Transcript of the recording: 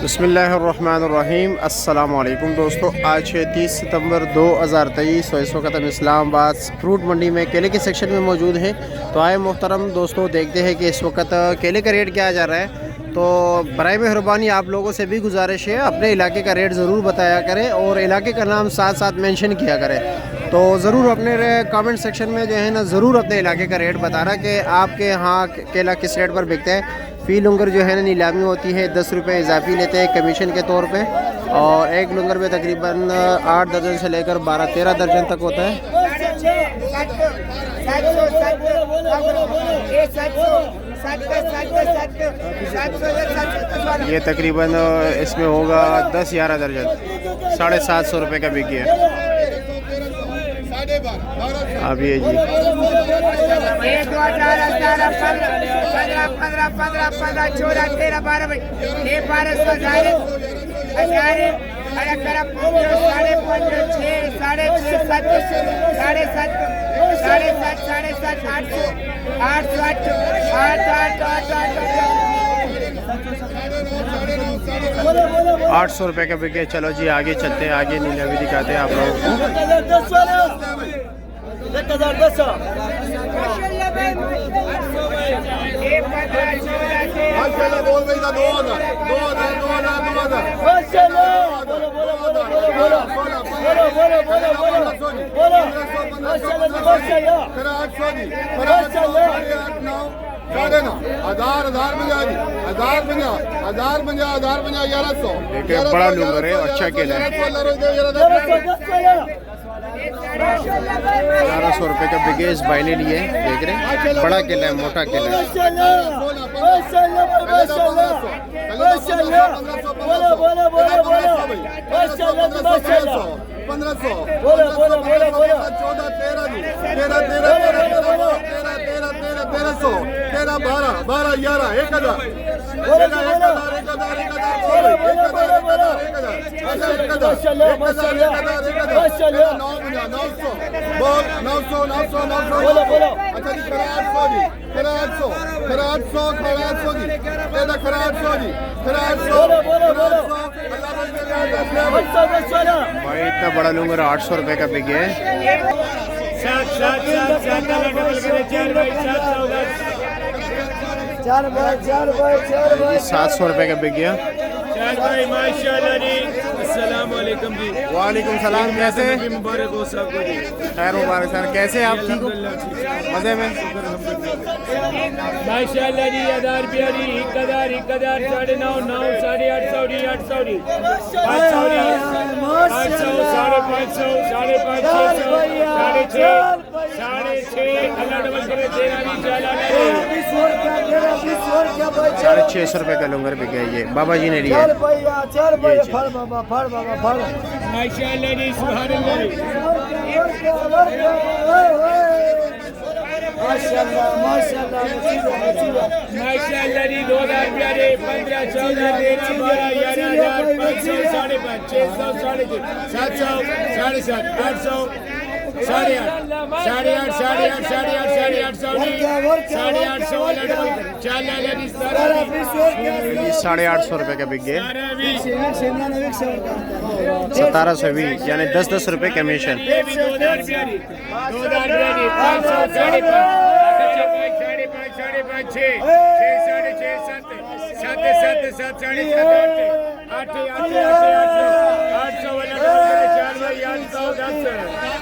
बिस्मिल्लाहिर्रहमानिर्रहीम। अस्सलाम वालेकुम दोस्तों, आज है 30 सितंबर 2023 और इस वक्त हम इस्लामाबाद फ्रूट मंडी में केले के सेक्शन में मौजूद हैं। तो आए मोहतरम दोस्तों, देखते हैं कि इस वक्त केले का रेट क्या जा रहा है। तो बराए मेहरबानी आप लोगों से भी गुजारिश है, अपने इलाके का रेट ज़रूर बताया करें और इलाके का नाम साथ साथ मेंशन किया करें। तो ज़रूर अपने कमेंट सेक्शन में जो है ना, ज़रूर अपने इलाके का रेट बताना कि आपके यहाँ केला किस रेट पर बिकता है। फ़ी लुंगर जो है ना नीलामी होती है, 10 रुपये इजाफी लेते हैं कमीशन के तौर पे, और एक लुंगर में तकरीबन 8 दर्जन से लेकर 12-13 दर्जन तक होता है। ये तकरीबन इसमें होगा 10-11 दर्जन, 750 रुपये का बिक गया। अब ये जी 1 2 18 17 15 15 15 15 14 13 12 ये 1200 हजार अरे करा 5 साढ़े 5 6 साढ़े 6 7 साढ़े 7 साढ़े 7 साढ़े 7 800 800 800 रुपये का बिके। चलो जी आगे चलते हैं, आगे नीलामी दिखाते हैं आप लोगों को। बड़ा लूंगर है, अच्छा केला है। 1100 रुपये का बिगेस भाई ने लिए, देख रहे हैं, बड़ा केला है, मोटा केला है। भाई इतना बड़ा लूंगा 800 रुपये का बिके है। 700 रुपये का बिक गया। अस्सलामुअलैकुम जी। वालेकुम सलाम। कैसे मुबारक हो सबको जी। खैर मुबारक सर, कैसे आप? ठीक हो? मज़े में? माशाअल्लाह जी। 1000 प्यारी 1000 9.5 9 850 800 650 रुपये का लूंगर बिक गया। ये बाबा जी ने लिया। माशाअल्लाह जी। सुभान माशाअल्लाह जी। 2000 प्यारे 15 14 13 12 11 500 550 600 700 750 800 8.5 850 रुपये का बिक गया। 1720 यानी 10-10 रुपये कमीशन। 800